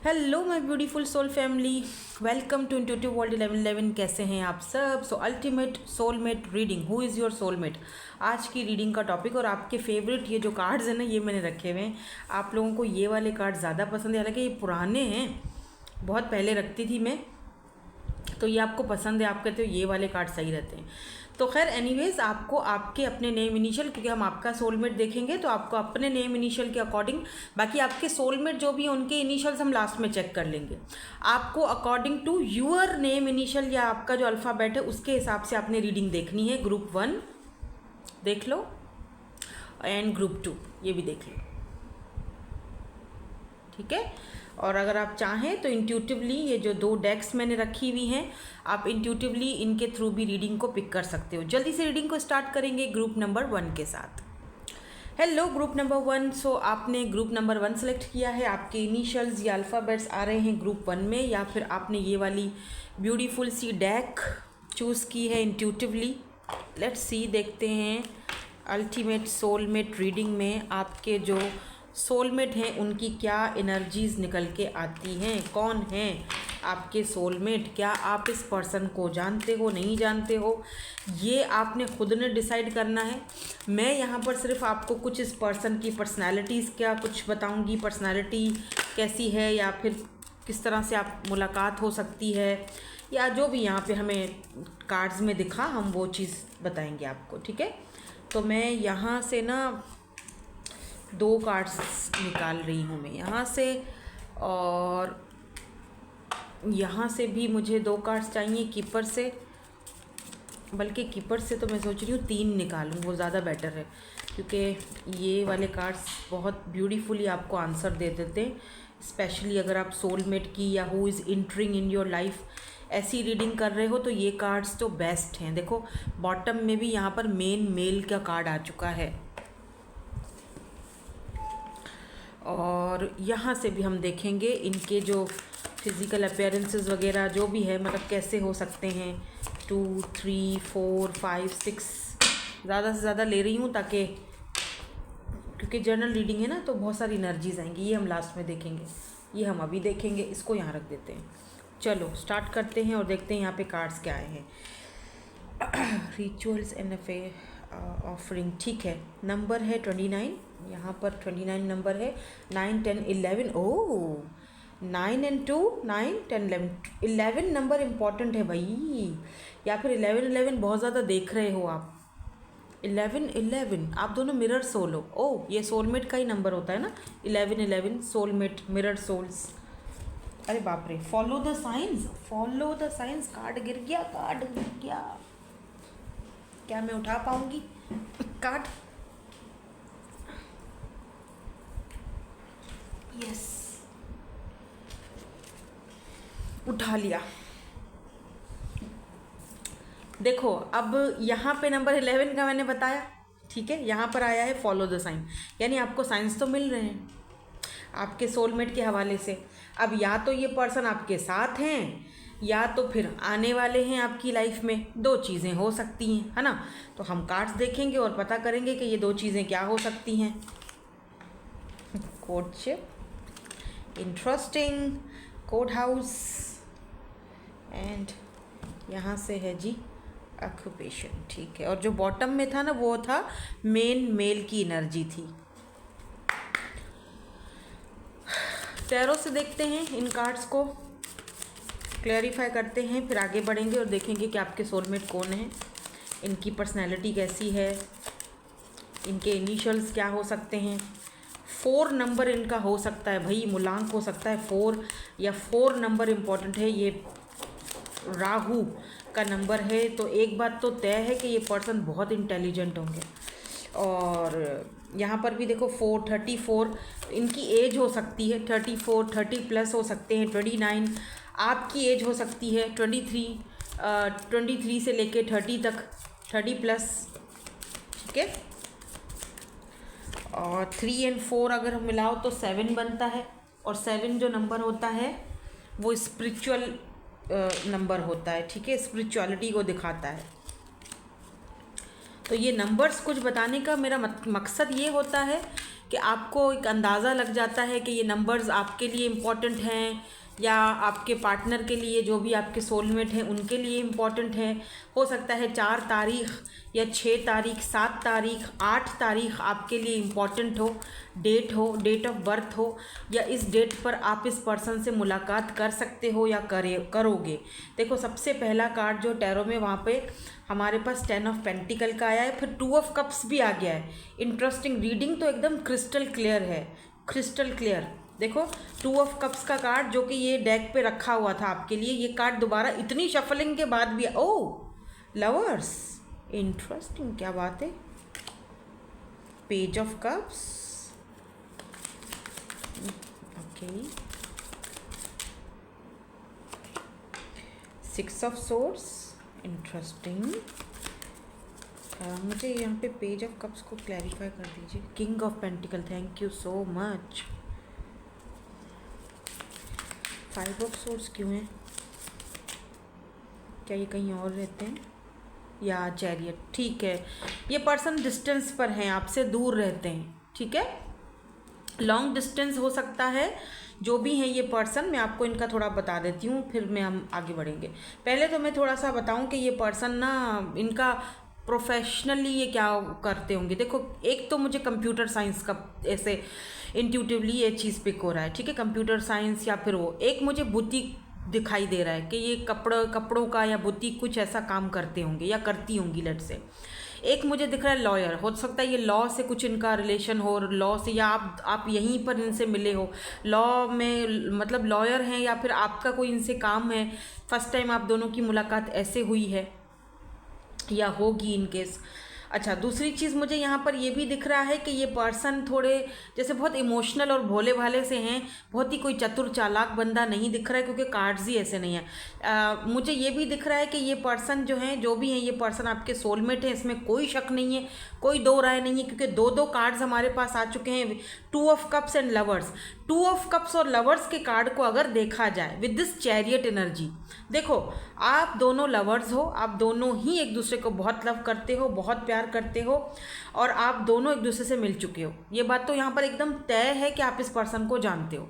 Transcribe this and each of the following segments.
Hello my beautiful soul family, welcome to intuitive world 1111। कैसे हैं आप सब? So ultimate soulmate reading, who is your soulmate, आज की रीडिंग का टॉपिक। और आपके फेवरेट ये जो कार्ड्स हैं ना, ये मैंने रखे हुए हैं। आप लोगों को ये वाले कार्ड ज़्यादा पसंद है, हालांकि ये पुराने हैं, बहुत पहले रखती थी मैं, तो ये आपको पसंद है, आप कहते हो ये वाले कार्ड सही रहते हैं। तो खैर एनीवेज, आपको आपके अपने नेम इनिशियल, क्योंकि हम आपका सोलमेट देखेंगे तो आपको अपने नेम इनिशियल के अकॉर्डिंग, बाकी आपके सोलमेट जो भी हैं उनके इनिशियल्स हम लास्ट में चेक कर लेंगे। आपको according to your name initial या आपका जो अल्फ़ाबेट है उसके हिसाब से आपने रीडिंग देखनी है। ग्रुप 1 देख लो एंड ग्रुप 2 ये भी देख लो, ठीक है। और अगर आप चाहें तो इंट्यूटिवली ये जो 2 डेक्स मैंने रखी हुई हैं, आप इंट्यूटिवली इनके थ्रू भी रीडिंग को पिक कर सकते हो। जल्दी से रीडिंग को स्टार्ट करेंगे ग्रुप नंबर 1 के साथ। Hello group number 1। सो आपने ग्रुप नंबर 1 सेलेक्ट किया है, आपके इनिशियल्स या अल्फ़ाबेट्स आ रहे हैं ग्रुप 1 में, या फिर आपने ये वाली ब्यूटीफुल सी डेक चूज़ की है इंट्यूटिवली। लेट्स सी, देखते हैं अल्टीमेट सोलमेट रीडिंग में आपके जो सोलमेट हैं उनकी क्या एनर्जीज़ निकल के आती हैं। कौन हैं आपके सोलमेट? क्या आप इस पर्सन को जानते हो, नहीं जानते हो, ये आपने खुद ने डिसाइड करना है। मैं यहाँ पर सिर्फ आपको कुछ इस पर्सन की पर्सनैलिटीज़ क्या कुछ बताऊँगी, पर्सनैलिटी कैसी है, या फिर किस तरह से आप मुलाकात हो सकती है, या जो भी यहाँ पे हमें कार्ड्स में दिखा हम वो चीज़ बताएंगे आपको, ठीक है। तो मैं यहाँ से ना 2 कार्ड्स निकाल रही हूँ मैं यहाँ से, और यहाँ से भी मुझे 2 कार्ड्स चाहिए कीपर से, बल्कि कीपर से तो मैं सोच रही हूँ 3 निकालूँ, वो ज़्यादा बेटर है, क्योंकि ये वाले कार्ड्स बहुत ब्यूटीफुली आपको आंसर दे देते हैं। स्पेशली अगर आप सोलमेट की या who is entering in your life ऐसी रीडिंग कर रहे हो तो ये कार्ड्स तो बेस्ट हैं। देखो बॉटम में भी यहाँ पर मेन मेल का कार्ड आ चुका है, और यहाँ से भी हम देखेंगे इनके जो फिज़िकल अपीयरेंसेस वगैरह जो भी है, मतलब कैसे हो सकते हैं। 2 3 4 5 6 ज़्यादा से ज़्यादा ले रही हूँ ताकि, क्योंकि जर्नल रीडिंग है ना तो बहुत सारी एनर्जीज आएंगी। ये हम लास्ट में देखेंगे, ये हम अभी देखेंगे, इसको यहाँ रख देते हैं। चलो स्टार्ट करते हैं और देखते हैं यहाँ पे कार्ड्स क्या आए हैं। रिचुअल्स एंड ऑफरिंग, ठीक है। नंबर है 29, यहाँ पर 29 नंबर है। 9 10 11, ओह 9 and 2 9 10 11 11 नंबर इम्पॉर्टेंट है भाई, या फिर 11 11 बहुत ज़्यादा देख रहे हो आप। 11 11 आप दोनों मिरर सोल हो। ओह ये सोलमेट का ही नंबर होता है ना, 11 11 सोलमेट, मिरर सोल्स। अरे बाप रे, follow the science, follow the science. Card गिर गया, कार्ड गिर गया, क्या मैं उठा पाऊंगी कार्ड? यस, उठा लिया। देखो अब यहाँ पे नंबर 11 का मैंने बताया, ठीक है। यहाँ पर आया है फॉलो द साइन, यानी आपको साइंस तो मिल रहे हैं आपके सोलमेट के हवाले से। अब या तो ये पर्सन आपके साथ हैं, या तो फिर आने वाले हैं आपकी लाइफ में। 2 चीज़ें हो सकती हैं, है ना। तो हम कार्ड्स देखेंगे और पता करेंगे कि ये 2 चीज़ें क्या हो सकती हैं। Courtship, interesting, court house, and यहाँ से है जी ऑक्यूपेशन, ठीक है। और जो बॉटम में था ना वो था मेन मेल की एनर्जी थी। टैरो से देखते हैं इन कार्ड्स को, क्लैरिफाई करते हैं, फिर आगे बढ़ेंगे और देखेंगे कि आपके सोलमेट कौन है, इनकी पर्सनैलिटी कैसी है, इनके इनिशियल्स क्या हो सकते हैं। 4 नंबर इनका हो सकता है भाई, मूलांक हो सकता है 4, या 4 नंबर इम्पॉर्टेंट है। ये राहु का नंबर है, तो एक बात तो तय है कि ये पर्सन बहुत इंटेलिजेंट होंगे। और यहाँ पर भी देखो 4 34 इनकी एज हो सकती है, 34 30 प्लस हो सकते हैं, 29 आपकी एज हो सकती है, 23 से लेके 30 तक, 30 प्लस, ठीक है। और 3 और 4 अगर हम मिलाओ तो 7 बनता है, और 7 जो नंबर होता है वो स्पिरिचुअल नंबर होता है, ठीक है, स्पिरिचुअलिटी को दिखाता है। तो ये नंबर्स कुछ बताने का मेरा मकसद ये होता है कि आपको एक अंदाज़ा लग जाता है कि ये नंबर्स आपके लिए इम्पॉर्टेंट हैं या आपके पार्टनर के लिए, जो भी आपके सोलमेट हैं उनके लिए इम्पॉर्टेंट है। हो सकता है 4 तारीख या 6 तारीख, 7 तारीख, 8 तारीख आपके लिए इम्पॉर्टेंट हो, डेट ऑफ बर्थ हो, या इस डेट पर आप इस पर्सन से मुलाकात कर सकते हो या करोगे। देखो सबसे पहला कार्ड जो टैरो में, वहाँ पे हमारे पास 10 ऑफ पेंटिकल का आया है, फिर 2 ऑफ कप्स भी आ गया है। इंटरेस्टिंग, रीडिंग तो एकदम क्रिस्टल क्लियर है, क्रिस्टल क्लियर। देखो 2 ऑफ कप्स का कार्ड जो कि ये डेक पे रखा हुआ था आपके लिए, ये कार्ड दोबारा इतनी शफलिंग के बाद भी, ओह लवर्स, इंटरेस्टिंग, क्या बात है। Page of cups, okay, 6 of swords, interesting. मुझे यहाँ पे पेज ऑफ कप्स को क्लैरिफाई कर दीजिए। King of pentacle, thank you so much. 5 of swords क्यों है? क्या ये कहीं और रहते हैं? या चैरियट, ठीक है, ये पर्सन डिस्टेंस पर हैं, आपसे दूर रहते हैं, ठीक है, लॉन्ग डिस्टेंस हो सकता है। जो भी हैं ये पर्सन, मैं आपको इनका थोड़ा बता देती हूँ, फिर मैं हम आगे बढ़ेंगे। पहले तो मैं थोड़ा सा बताऊँ कि ये पर्सन ना, इनका प्रोफेशनली ये क्या करते होंगे। देखो एक तो मुझे कंप्यूटर साइंस का ऐसे इंट्यूटिवली ये चीज़ पिक हो रहा है, ठीक है, कंप्यूटर साइंस, या फिर वो एक मुझे बुटीक दिखाई दे रहा है कि ये कपड़ों का या बुटीक कुछ ऐसा काम करते होंगे या करती होंगी, लेट से। एक मुझे दिख रहा है लॉयर, हो सकता है ये लॉ से कुछ इनका रिलेशन हो, लॉ से, या आप यहीं पर इनसे मिले हो, लॉ में मतलब लॉयर हैं, या फिर आपका कोई इनसे काम है, फर्स्ट टाइम आप दोनों की मुलाकात ऐसे हुई है या होगी इन केस। अच्छा, दूसरी चीज़ मुझे यहाँ पर ये भी दिख रहा है कि ये पर्सन थोड़े जैसे बहुत इमोशनल और भोले भाले से हैं, बहुत ही कोई चतुर चालाक बंदा नहीं दिख रहा है, क्योंकि कार्ड्स ही ऐसे नहीं है। मुझे ये भी दिख रहा है कि ये पर्सन जो हैं, जो भी हैं, ये पर्सन आपके सोलमेट हैं, इसमें कोई शक नहीं है, कोई दो राय नहीं है, क्योंकि दो कार्ड्स हमारे पास आ चुके हैं, 2 of cups and lovers. 2 of cups और लवर्स के कार्ड को अगर देखा जाए विद दिस चैरियट एनर्जी, देखो आप दोनों लवर्स हो, आप दोनों ही एक दूसरे को बहुत लव करते हो, बहुत प्यार करते हो, और आप दोनों एक दूसरे से मिल चुके हो। ये बात तो यहाँ पर एकदम तय है कि आप इस पर्सन को जानते हो।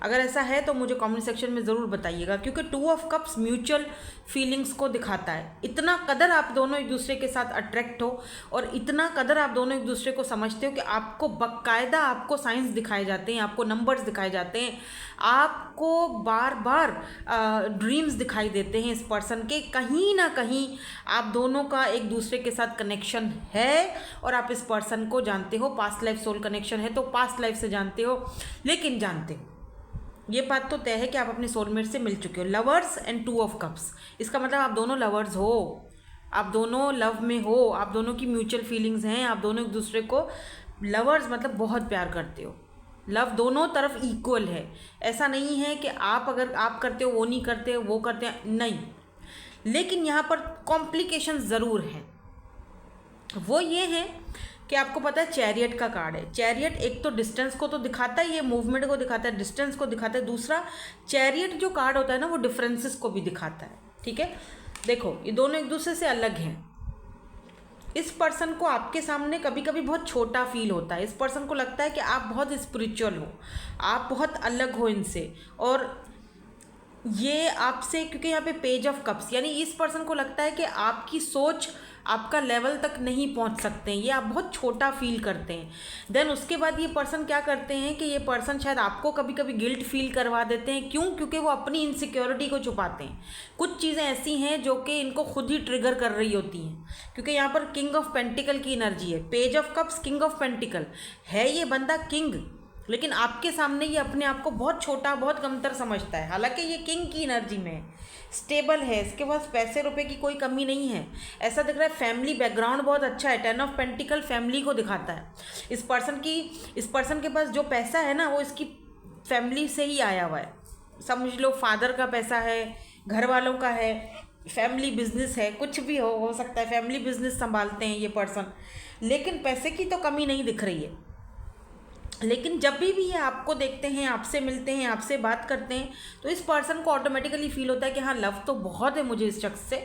अगर ऐसा है तो मुझे कमेंट सेक्शन में ज़रूर बताइएगा, क्योंकि 2 ऑफ कप्स म्यूचुअल फीलिंग्स को दिखाता है। इतना कदर आप दोनों एक दूसरे के साथ अट्रैक्ट हो, और इतना कदर आप दोनों एक दूसरे को समझते हो कि आपको बकायदा आपको साइंस दिखाए जाते हैं, आपको नंबर्स दिखाए जाते हैं, आपको बार बार ड्रीम्स दिखाई देते हैं इस पर्सन के। कहीं ना कहीं आप दोनों का एक दूसरे के साथ कनेक्शन है, और आप इस पर्सन को जानते हो। पास्ट लाइफ सोल कनेक्शन है तो पास्ट लाइफ से जानते हो, लेकिन जानते हो, ये बात तो तय है कि आप अपने सोलमेट से मिल चुके हो। लवर्स एंड 2 ऑफ कप्स, इसका मतलब आप दोनों लवर्स हो, आप दोनों लव में हो, आप दोनों की म्यूचुअल फीलिंग्स हैं, आप दोनों एक दूसरे को, लवर्स मतलब बहुत प्यार करते हो, लव दोनों तरफ इक्वल है। ऐसा नहीं है कि आप अगर आप करते हो वो नहीं करते, वो करते हैं, नहीं। लेकिन यहाँ पर कॉम्प्लिकेशन ज़रूर हैं। वो ये है कि आपको पता है चैरियट का कार्ड है। चैरियट एक तो डिस्टेंस को तो दिखाता है, ये मूवमेंट को दिखाता है, डिस्टेंस को दिखाता है। दूसरा चैरियट जो कार्ड होता है ना, वो डिफरेंसेस को भी दिखाता है, ठीक है। देखो ये दोनों एक दूसरे से अलग हैं। इस पर्सन को आपके सामने कभी कभी बहुत छोटा फील होता है। इस पर्सन को लगता है कि आप बहुत स्पिरिचुअल हो, आप बहुत अलग हो इनसे, और ये आपसे, क्योंकि यहाँ पे पेज ऑफ कप्स, यानी इस पर्सन को लगता है कि आपकी सोच आपका लेवल तक नहीं पहुंच सकते हैं, ये आप बहुत छोटा फील करते हैं। देन उसके बाद ये पर्सन क्या करते हैं कि ये पर्सन शायद आपको कभी कभी गिल्ट फील करवा देते हैं। क्यों? क्योंकि वो अपनी इनसिक्योरिटी को छुपाते हैं। कुछ चीज़ें ऐसी हैं जो कि इनको खुद ही ट्रिगर कर रही होती हैं, क्योंकि यहाँ पर किंग ऑफ पेंटिकल की एनर्जी है, page of cups, king of pentacle है। ये बंदा किंग, लेकिन आपके सामने ये अपने आप को बहुत छोटा, बहुत कमतर समझता है। हालांकि ये किंग की एनर्जी में है, स्टेबल है, इसके पास पैसे रुपए की कोई कमी नहीं है। ऐसा दिख रहा है फैमिली बैकग्राउंड बहुत अच्छा है। 10 ऑफ पेंटिकल फैमिली को दिखाता है। इस पर्सन के पास जो पैसा है ना, वो इसकी फैमिली से ही आया हुआ है। समझ लो फादर का पैसा है, घर वालों का है, फैमिली बिजनेस है, कुछ भी हो सकता है, फैमिली बिजनेस संभालते हैं ये पर्सन, लेकिन पैसे की तो कमी नहीं दिख रही है। लेकिन जब भी ये आपको देखते हैं, आपसे मिलते हैं, आपसे बात करते हैं, तो इस पर्सन को ऑटोमेटिकली फील होता है कि हाँ, लव तो बहुत है मुझे इस शख्स से,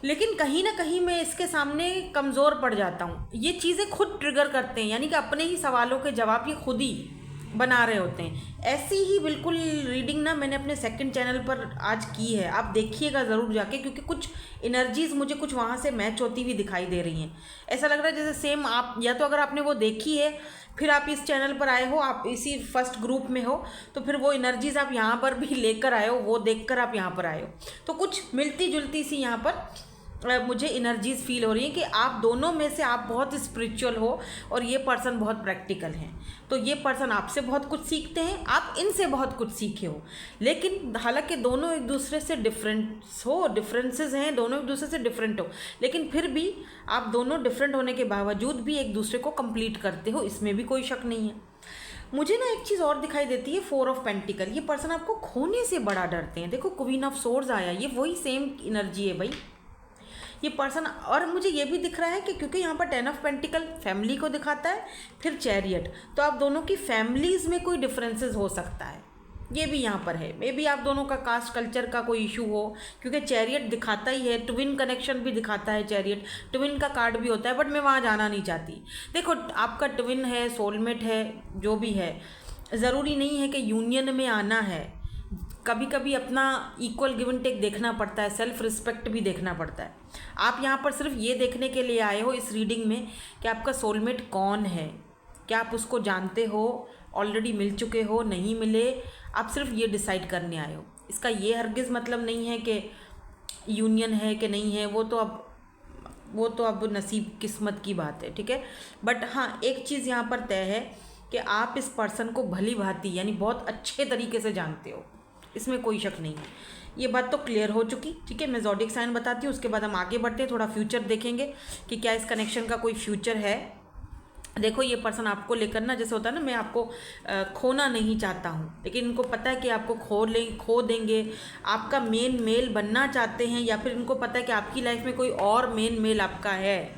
लेकिन कहीं ना कहीं मैं इसके सामने कमज़ोर पड़ जाता हूँ। ये चीज़ें खुद ट्रिगर करते हैं, यानी कि अपने ही सवालों के जवाब ये खुद ही बना रहे होते हैं। ऐसी ही बिल्कुल रीडिंग ना मैंने अपने सेकंड चैनल पर आज की है, आप देखिएगा ज़रूर जाके, क्योंकि कुछ एनर्जीज़ मुझे कुछ वहाँ से मैच होती हुई दिखाई दे रही हैं। ऐसा लग रहा है जैसे सेम आप, या तो अगर आपने वो देखी है फिर आप इस चैनल पर आए हो, आप इसी फर्स्ट ग्रुप में हो, तो फिर वो एनर्जीज़ आप यहाँ पर भी लेकर आए हो, वो देखकर आप यहाँ पर आए हो। तो कुछ मिलती जुलती सी यहाँ पर मुझे एनर्जीज़ फील हो रही है कि आप दोनों में से आप बहुत स्पिरिचुअल हो और ये पर्सन बहुत प्रैक्टिकल हैं। तो ये पर्सन आपसे बहुत कुछ सीखते हैं, आप इनसे बहुत कुछ सीखे हो। लेकिन हालांकि दोनों एक दूसरे से डिफरेंसेस हैं, दोनों एक दूसरे से डिफरेंट हो, लेकिन फिर भी आप दोनों डिफरेंट होने के बावजूद भी एक दूसरे को कंप्लीट करते हो, इसमें भी कोई शक नहीं है। मुझे ना एक चीज़ और दिखाई देती है, 4 ऑफ पेंटिकल। ये पर्सन आपको खोने से बड़ा डरते हैं। देखो क्वीन ऑफ सोर्ड्स आया, ये वही सेम एनर्जी है भाई ये पर्सन। और मुझे ये भी दिख रहा है कि क्योंकि यहाँ पर 10 ऑफ पेंटिकल फैमिली को दिखाता है, फिर चैरियट, तो आप दोनों की फैमिलीज़ में कोई डिफरेंसेस हो सकता है, ये भी यहाँ पर है। मे बी आप दोनों का कास्ट कल्चर का कोई इशू हो, क्योंकि चैरियट दिखाता ही है, ट्विन कनेक्शन भी दिखाता है, चैरियट ट्विन का कार्ड भी होता है, बट मैं वहाँ जाना नहीं चाहती। देखो आपका ट्विन है, सोलमेट है, जो भी है, ज़रूरी नहीं है कि यूनियन में आना है। कभी कभी अपना इक्वल गिव एंड टेक देखना पड़ता है, सेल्फ रिस्पेक्ट भी देखना पड़ता है। आप यहाँ पर सिर्फ ये देखने के लिए आए हो इस रीडिंग में कि आपका सोलमेट कौन है, क्या आप उसको जानते हो, ऑलरेडी मिल चुके हो, नहीं मिले, आप सिर्फ ये डिसाइड करने आए हो। इसका ये हरगिज़ मतलब नहीं है कि यूनियन है कि नहीं है, वो तो अब नसीब किस्मत की बात है, ठीक है। बट हाँ, एक चीज़ यहाँ पर तय है कि आप इस पर्सन को भली भांति यानी बहुत अच्छे तरीके से जानते हो, इसमें कोई शक नहीं है। ये बात तो क्लियर हो चुकी, ठीक है। मैं ज़ोडिएक साइन बताती हूँ, उसके बाद हम आगे बढ़ते हैं, थोड़ा फ्यूचर देखेंगे कि क्या इस कनेक्शन का कोई फ्यूचर है। देखो ये पर्सन आपको लेकर ना, जैसे होता है ना, मैं आपको खोना नहीं चाहता हूँ, लेकिन इनको पता है कि आपको खो देंगे। आपका मेन मेल बनना चाहते हैं, या फिर इनको पता है कि आपकी लाइफ में कोई और मेन मेल आपका है।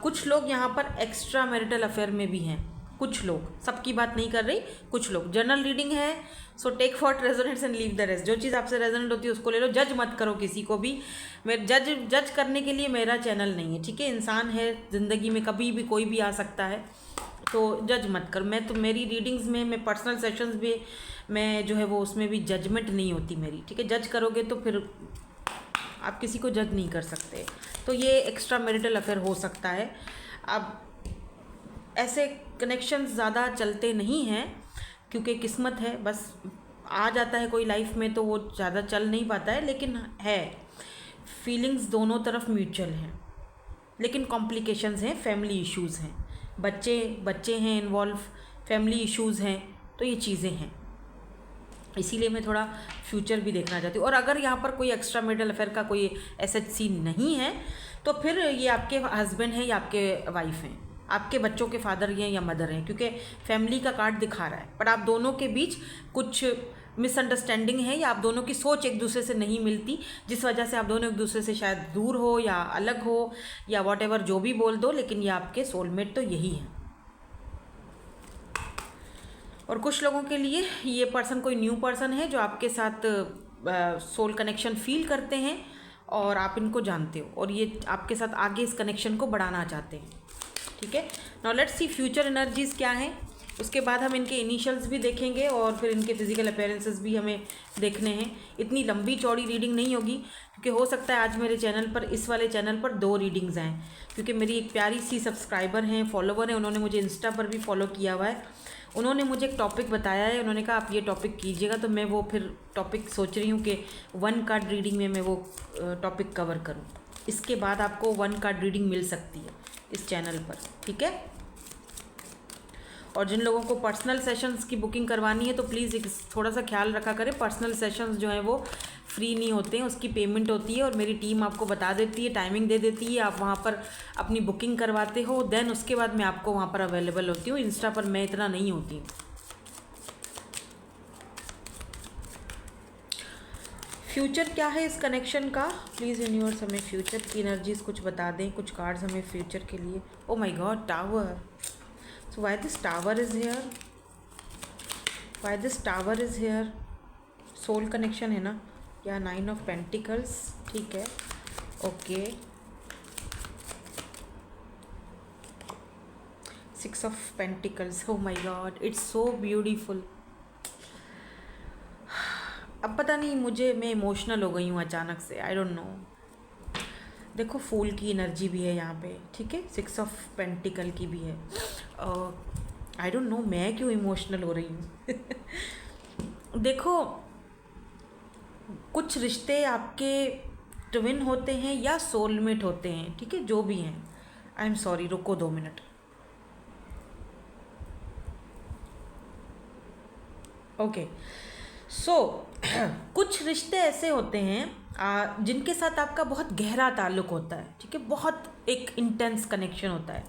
कुछ लोग यहाँ पर एक्स्ट्रा मैरिटल अफेयर में भी हैं, कुछ लोग, सबकी बात नहीं कर रही, कुछ लोग। जनरल रीडिंग है, so take for resonates and leave the rest. जो चीज़ आपसे रेजोनेट होती है उसको ले लो, जज मत करो किसी को भी। मैं जज करने के लिए मेरा चैनल नहीं है, ठीक है। इंसान है, ज़िंदगी में कभी भी कोई भी आ सकता है, तो जज मत करो। मैं तो मेरी रीडिंग्स में, मैं पर्सनल सेशंस में, मैं जो है वो उसमें भी जजमेंट नहीं होती मेरी, ठीक है। जज करोगे तो फिर आप किसी को जज नहीं कर सकते। तो ये एक्स्ट्रा मैरिटल अफेयर हो सकता है। अब ऐसे कनेक्शंस ज़्यादा चलते नहीं हैं, क्योंकि किस्मत है, बस आ जाता है कोई लाइफ में तो वो ज़्यादा चल नहीं पाता है। लेकिन है, फीलिंग्स दोनों तरफ म्यूचुअल हैं, लेकिन कॉम्प्लिकेशंस हैं, फैमिली इश्यूज़ हैं, बच्चे हैं इन्वॉल्व, फैमिली इश्यूज़ हैं, तो ये चीज़ें हैं। इसीलिए मैं थोड़ा फ्यूचर भी देखना चाहती हूँ। और अगर यहाँ पर कोई एक्स्ट्रा मैरिटल अफेयर का कोई ऐसा सीन नहीं है, तो फिर ये आपके हस्बैंड हैं या आपके वाइफ हैं, आपके बच्चों के फादर हैं या मदर हैं, क्योंकि फैमिली का कार्ड दिखा रहा है। पर आप दोनों के बीच कुछ मिसअंडरस्टैंडिंग है, या आप दोनों की सोच एक दूसरे से नहीं मिलती, जिस वजह से आप दोनों एक दूसरे से शायद दूर हो या अलग हो या वॉटेवर, जो भी बोल दो, लेकिन ये आपके सोलमेट तो यही है। और कुछ लोगों के लिए ये पर्सन कोई न्यू पर्सन है जो आपके साथ सोल कनेक्शन फील करते हैं और आप इनको जानते हो, और ये आपके साथ आगे इस कनेक्शन को बढ़ाना चाहते हैं, ठीक है। Now let's see future energies क्या हैं। उसके बाद हम इनके इनिशियल्स भी देखेंगे और फिर इनके फिजिकल अपीयरेंसेस भी हमें देखने हैं। इतनी लंबी चौड़ी रीडिंग नहीं होगी, क्योंकि हो सकता है आज मेरे चैनल पर, इस वाले चैनल पर 2 रीडिंग्स आएँ, क्योंकि मेरी एक प्यारी सी सब्सक्राइबर हैं, फॉलोवर हैं, उन्होंने मुझे इंस्टा पर भी फॉलो किया हुआ है। उन्होंने मुझे एक टॉपिक बताया है, उन्होंने कहा आप ये टॉपिक कीजिएगा, तो मैं वो फिर टॉपिक सोच रही हूँ कि 1 कार्ड रीडिंग में मैं वो टॉपिक कवर करूँ। इसके बाद आपको 1 कार्ड रीडिंग मिल सकती है इस चैनल पर, ठीक है। और जिन लोगों को पर्सनल सेशंस की बुकिंग करवानी है तो प्लीज़ एक थोड़ा सा ख्याल रखा करें, पर्सनल सेशंस जो हैं वो फ्री नहीं होते हैं, उसकी पेमेंट होती है, और मेरी टीम आपको बता देती है, टाइमिंग दे देती है, आप वहाँ पर अपनी बुकिंग करवाते हो, देन उसके बाद मैं आपको वहाँ पर अवेलेबल होती हूँ। इंस्टा पर मैं इतना नहीं होती। फ्यूचर क्या है इस कनेक्शन का, प्लीज़ यूनिवर्स हमें फ्यूचर की एनर्जीज कुछ बता दें, कुछ कार्ड्स हमें फ्यूचर के लिए। Oh my god, tower. So why this tower is here, why this tower is here. Soul connection है ना, या 9 ऑफ पेंटिकल्स, ठीक है। Okay, 6 of pentacles, oh my god, it's so beautiful. अब पता नहीं मुझे, मैं इमोशनल हो गई हूँ अचानक से, आई डोंट नो। देखो फूल की एनर्जी भी है यहाँ पे, ठीक है, 6 ऑफ पेंटिकल की भी है। आई डोंट नो मैं क्यों इमोशनल हो रही हूँ। देखो कुछ रिश्ते आपके ट्विन होते हैं या सोलमेट होते हैं, ठीक है, जो भी हैं। आई एम सॉरी, रुको 2 मिनट। ओके, सो कुछ रिश्ते ऐसे होते हैं जिनके साथ आपका बहुत गहरा ताल्लुक़ होता है, ठीक है, बहुत एक इंटेंस कनेक्शन होता है।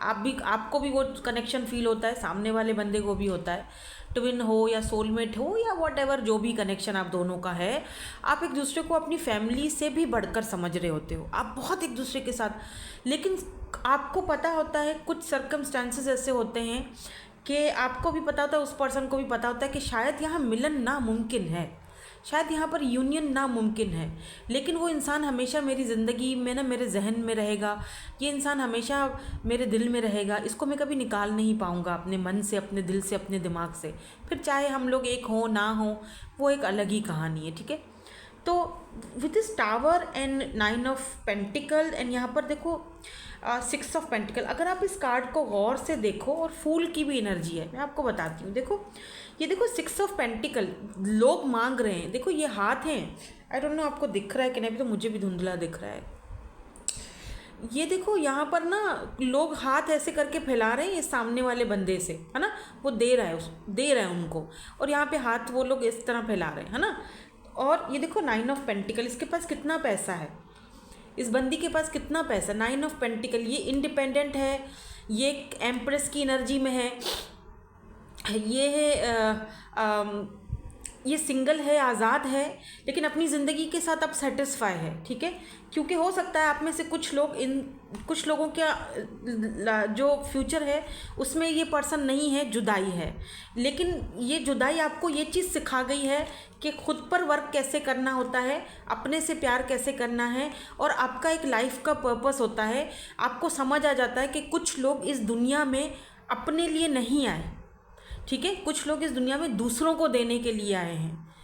आपको भी वो कनेक्शन फील होता है, सामने वाले बंदे को भी होता है। ट्विन हो या सोलमेट हो या वॉट जो भी कनेक्शन आप दोनों का है, आप एक दूसरे को अपनी फैमिली से भी बढ़कर समझ रहे होते हो, आप बहुत एक दूसरे के साथ। लेकिन आपको पता होता है कुछ सर्कमस्टांसेस ऐसे होते हैं कि आपको भी पता होता है, उस पर्सन को भी पता होता है कि शायद यहाँ मिलन नामुमकिन है, शायद यहाँ पर यूनियन नामुमकिन है, लेकिन वो इंसान हमेशा मेरी ज़िंदगी में ना, मेरे जहन में रहेगा, ये इंसान हमेशा मेरे दिल में रहेगा, इसको मैं कभी निकाल नहीं पाऊँगा अपने मन से, अपने दिल से, अपने दिमाग से। फिर चाहे हम लोग एक हों ना हो, वो एक अलग ही कहानी है, ठीक है। तो with this tower and 9 of pentacle and यहाँ पर देखो 6 ऑफ पेंटिकल, अगर आप इस कार्ड को गौर से देखो, और फूल की भी एनर्जी है, मैं आपको बताती हूँ। देखो ये देखो 6 ऑफ पेंटिकल, लोग मांग रहे हैं, देखो ये हाथ हैं, आई डोंट नो आपको दिख रहा है कि नहीं, तो मुझे भी धुंधला दिख रहा है। ये देखो यहाँ पर ना लोग हाथ ऐसे करके फैला रहे हैं ये सामने वाले बंदे से, है ना, वो दे रहा है उनको, और यहाँ पे हाथ वो लोग इस तरह फैला रहे हैं, है ना। और ये देखो 9 ऑफ पेंटिकल, इसके पास कितना पैसा है, इस बंदी के पास कितना पैसा। 9 ऑफ पेंटिकल, ये इंडिपेंडेंट है, ये एम्प्रेस की एनर्जी में है, ये है ये सिंगल है, आज़ाद है, लेकिन अपनी ज़िंदगी के साथ अब सेटिस्फाई है, ठीक है। क्योंकि हो सकता है आप में से कुछ लोगों का जो फ्यूचर है उसमें ये पर्सन नहीं है, जुदाई है, लेकिन ये जुदाई आपको ये चीज़ सिखा गई है कि खुद पर वर्क कैसे करना होता है, अपने से प्यार कैसे करना है, और आपका एक लाइफ का पर्पस होता है। आपको समझ आ जाता है कि कुछ लोग इस दुनिया में अपने लिए नहीं आए, ठीक है, कुछ लोग इस दुनिया में दूसरों को देने के लिए आए हैं,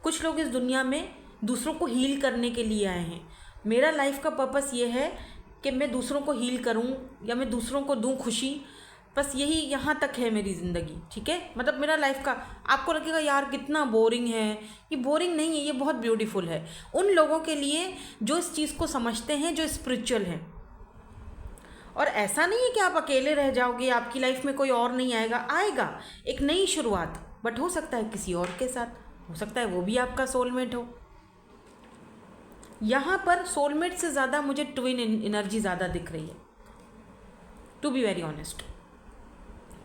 कुछ लोग इस दुनिया में दूसरों को हील करने के लिए आए हैं। मेरा लाइफ का पर्पस ये है कि मैं दूसरों को हील करूं या मैं दूसरों को दूं खुशी, बस यही यहाँ तक है मेरी ज़िंदगी, ठीक है। मतलब मेरा लाइफ का, आपको लगेगा यार कितना बोरिंग है, ये बोरिंग नहीं है, ये बहुत ब्यूटीफुल है उन लोगों के लिए जो इस चीज़ को समझते हैं, जो स्पिरिचुअल हैं। और ऐसा नहीं है कि आप अकेले रह जाओगे, आपकी लाइफ में कोई और नहीं आएगा एक नई शुरुआत, बट हो सकता है किसी और के साथ, हो सकता है वो भी आपका सोलमेट हो। यहाँ पर सोलमेट से ज़्यादा मुझे ट्विन एनर्जी ज़्यादा दिख रही है, टू बी वेरी ऑनेस्ट,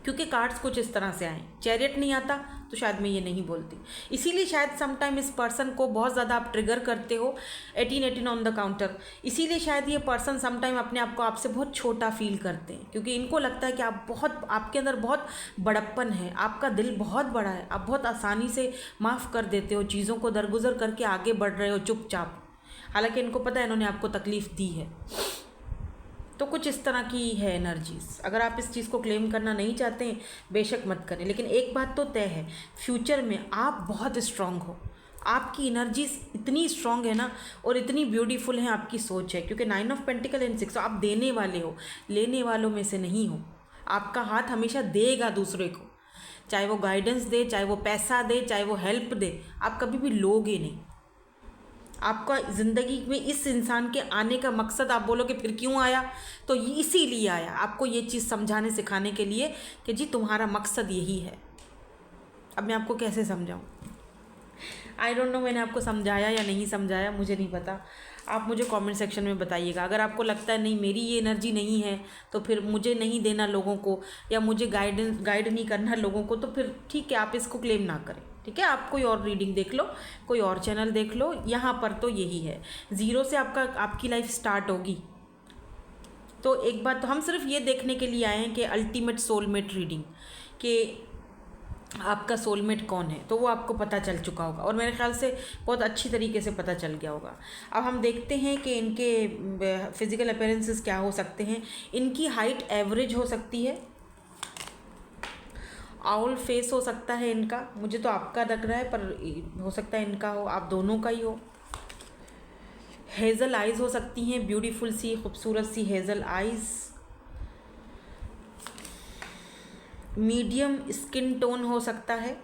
क्योंकि कार्ड्स कुछ इस तरह से आए। चैरियट नहीं आता तो शायद मैं ये नहीं बोलती, इसीलिए शायद समटाइम इस पर्सन को बहुत ज़्यादा आप ट्रिगर करते हो। 18 ऑन द काउंटर, इसीलिए शायद ये पर्सन समटाइम अपने आप को आपसे बहुत छोटा फील करते हैं, क्योंकि इनको लगता है कि आपके अंदर बहुत बड़प्पन है, आपका दिल बहुत बड़ा है, आप बहुत आसानी से माफ़ कर देते हो, चीज़ों को दरगुजर करके आगे बढ़ रहे हो चुपचाप, हालांकि इनको पता है इन्होंने आपको तकलीफ़ दी है। तो कुछ इस तरह की है एनर्जीज। अगर आप इस चीज़ को क्लेम करना नहीं चाहते हैं बेशक मत करें, लेकिन एक बात तो तय है, फ्यूचर में आप बहुत स्ट्रांग हो, आपकी एनर्जीज इतनी स्ट्रांग है ना, और इतनी ब्यूटीफुल है आपकी सोच है, क्योंकि 9 ऑफ पेंटिकल एंड 6, आप देने वाले हो, लेने वालों में से नहीं हो। आपका हाथ हमेशा देगा दूसरे को, चाहे वो गाइडेंस दे, चाहे वो पैसा दे, चाहे वो हेल्प दे, आप कभी भी लोगे नहीं। आपका ज़िंदगी में इस इंसान के आने का मकसद, आप बोलोगे फिर क्यों आया, तो इसीलिए आया, आपको ये चीज़ समझाने सिखाने के लिए कि जी तुम्हारा मकसद यही है। अब मैं आपको कैसे समझाऊं, आई डोंट नो मैंने आपको समझाया या नहीं समझाया, मुझे नहीं पता, आप मुझे कमेंट सेक्शन में बताइएगा। अगर आपको लगता है नहीं मेरी ये एनर्जी नहीं है तो फिर मुझे नहीं देना लोगों को, या मुझे गाइड नहीं करना लोगों को, तो फिर ठीक है, आप इसको क्लेम ना करें, ठीक है। आप कोई और रीडिंग देख लो, कोई और चैनल देख लो, यहाँ पर तो यही है, 0 से आपकी लाइफ स्टार्ट होगी। तो एक बात तो हम सिर्फ ये देखने के लिए आए हैं कि अल्टीमेट सोलमेट रीडिंग, कि आपका सोलमेट कौन है, तो वो आपको पता चल चुका होगा और मेरे ख्याल से बहुत अच्छी तरीके से पता चल गया होगा। अब हम देखते हैं कि इनके फिज़िकल अपीयरेंसेस क्या हो सकते हैं। इनकी हाइट एवरेज हो सकती है, आउल फेस हो सकता है इनका, मुझे तो आपका लग रहा है पर हो सकता है इनका हो, आप दोनों का ही हो। हेज़ल आइज़ हो सकती हैं, ब्यूटीफुल सी खूबसूरत सी hazel eyes. Medium skin tone हो सकता है।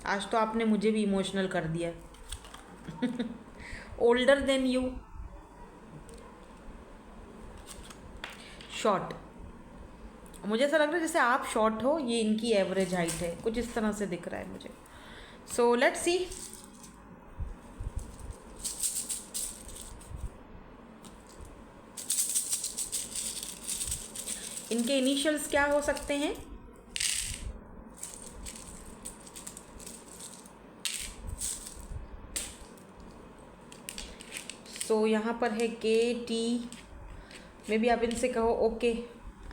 आज तो आपने मुझे भी इमोशनल कर दिया। Older than you. शॉर्ट, मुझे ऐसा लग रहा है जैसे आप शॉर्ट हो, ये इनकी एवरेज हाइट है, कुछ इस तरह से दिख रहा है मुझे। So let's see. इनके इनिशियल्स क्या हो सकते हैं? सो यहाँ पर है KT। मे बी आप इनसे कहो ओके,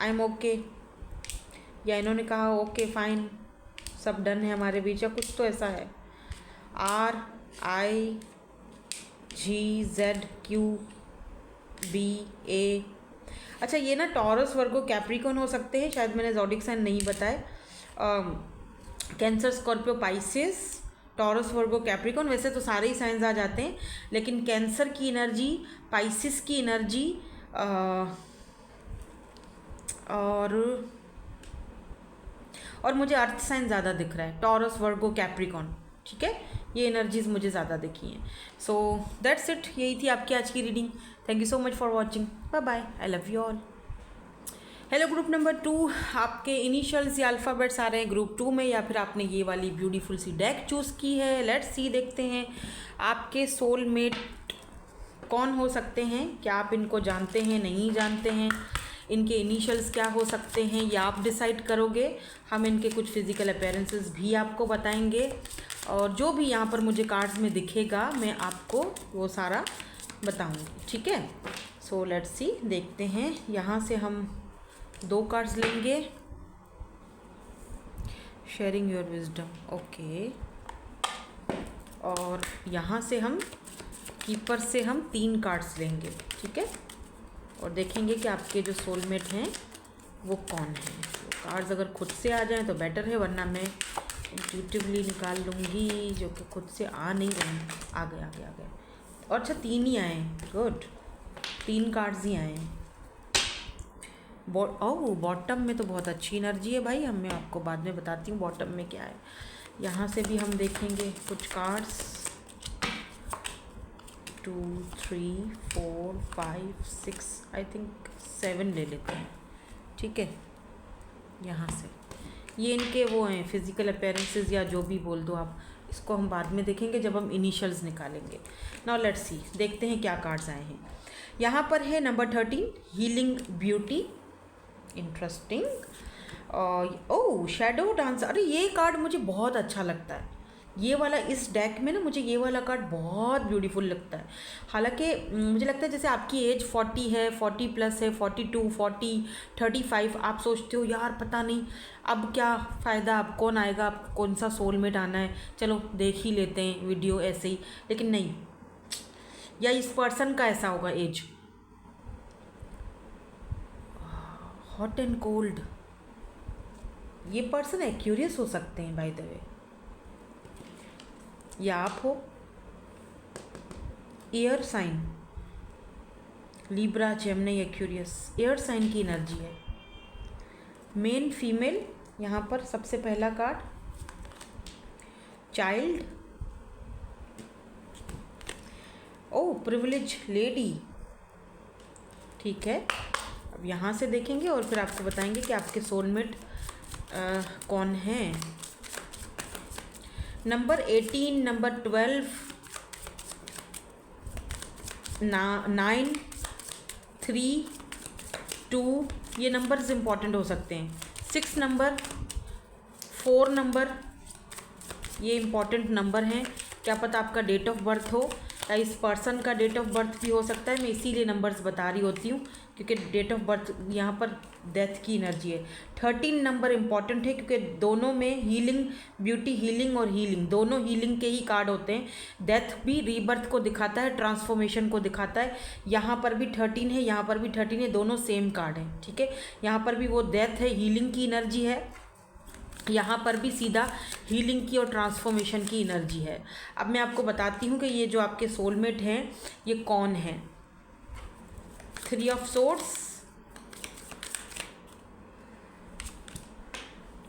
आई एम ओके, या इन्होंने कहा ओके फाइन, सब डन है हमारे बीच, या कुछ तो ऐसा है। RIGZQBA। अच्छा, ये ना टॉरस, वर्गो, कैप्रिकॉर्न हो सकते हैं, शायद मैंने ज़ोडिक साइन नहीं बताए। कैंसर, स्कॉर्पियो, पाइसेस, टॉरस, वर्गो, कैप्रिकॉर्न, वैसे तो सारे ही साइंस आ जाते हैं, लेकिन कैंसर की एनर्जी, पाइसेस की एनर्जी और मुझे अर्थ साइन ज़्यादा दिख रहा है, टॉरस, वर्गो, कैप्रिकॉर्न, ठीक है, ये एनर्जीज मुझे ज़्यादा दिखी हैं। सो दैट्स इट, यही थी आपकी आज की reading. Thank you so much for watching, bye bye, I love you all. Hello group number 2, आपके इनिशियल्स या अल्फ़ाबेट्स आ रहे हैं ग्रुप 2 में, या फिर आपने ये वाली ब्यूटीफुल सी डेक चूज़ की है। लेट्स सी, देखते हैं आपके सोलमेट कौन हो सकते हैं, क्या आप इनको जानते हैं, नहीं जानते हैं, इनके इनिशियल्स क्या हो सकते हैं, ये आप डिसाइड करोगे। हम इनके कुछ फिज़िकल अपीयरेंसेस भी आपको बताएंगे, और जो भी यहाँ पर मुझे कार्ड्स में दिखेगा मैं आपको वो सारा बताऊंगी, ठीक है। सो लेट्स सी, देखते हैं। यहाँ से हम 2 कार्ड्स लेंगे। Sharing your wisdom, okay. और यहाँ से हम कीपर से हम 3 कार्ड्स लेंगे, ठीक है, और देखेंगे कि आपके जो सोलमेट हैं वो कौन है। तो कार्ड्स अगर खुद से आ जाएं तो बेटर है, वरना मैं इंट्यूटिवली निकाल लूँगी, जो कि खुद से आ नहीं रहे हैं। आ गए, आ गए, आ गए। और अच्छा, 3 ही आए, गुड, 3 कार्ड्स ही आए हैं। बॉटम में तो बहुत अच्छी एनर्जी है भाई, मैं आपको बाद में बताती हूँ बॉटम में क्या है। यहाँ से भी हम देखेंगे कुछ कार्ड्स, 2 3 4 5 6, आई थिंक 7 ले लेते हैं, ठीक है। यहाँ से ये इनके वो हैं फिज़िकल अपीयरेंसेस, या जो भी बोल दो आप, इसको हम बाद में देखेंगे जब हम इनिशियल्स निकालेंगे। नाउ लेट्स सी, देखते हैं क्या कार्ड्स आए हैं। यहाँ पर है नंबर 13, हीलिंग ब्यूटी, इंटरेस्टिंग। ओह, शैडो डांस, अरे ये कार्ड मुझे बहुत अच्छा लगता है, ये वाला इस डेक में ना मुझे ये वाला कार्ड बहुत ब्यूटीफुल लगता है। हालांकि मुझे लगता है जैसे आपकी एज 40 है, 40 प्लस है, 42, 40, 35, आप सोचते हो यार पता नहीं अब क्या फ़ायदा, अब कौन आएगा, अब कौन सा सोलमेट आना है, चलो देख ही लेते हैं वीडियो ऐसे ही, लेकिन नहीं, या इस पर्सन का ऐसा होगा एज, हॉट एंड कोल्ड, ये पर्सन एक्यूरियस हो सकते हैं बाय द वे, या आप हो। Air sign, Libra, Gemini, Aquarius, air sign की एनर्जी है। मेन, फीमेल, यहाँ पर सबसे पहला card, child, oh privilege lady, ठीक है। अब यहाँ से देखेंगे और फिर आपको बताएंगे कि आपके सोलमेट कौन है। नंबर 18, नंबर 12, 9, 3, 2, ये नंबर्स इम्पॉर्टेंट हो सकते हैं। 6 नंबर, 4 नंबर, ये इम्पॉर्टेंट नंबर हैं, क्या पता आपका डेट ऑफ बर्थ हो। या इस पर्सन का डेट ऑफ बर्थ भी हो सकता है। मैं इसीलिए नंबर्स बता रही होती हूँ क्योंकि डेट ऑफ बर्थ यहाँ पर डेथ की एनर्जी है। 13 नंबर इंपॉर्टेंट है क्योंकि दोनों में हीलिंग, ब्यूटी हीलिंग और हीलिंग दोनों हीलिंग के ही कार्ड होते हैं। डेथ भी रीबर्थ को दिखाता है, ट्रांसफॉर्मेशन को दिखाता है। यहाँ पर भी 13 है, यहाँ पर भी 13 है, दोनों सेम कार्ड हैं, ठीक है। यहाँ पर भी वो डेथ है, हीलिंग की एनर्जी है। यहाँ पर भी सीधा हीलिंग की और ट्रांसफॉर्मेशन की एनर्जी है। अब मैं आपको बताती हूँ कि ये जो आपके सोलमेट हैं ये कौन है। 3 of swords,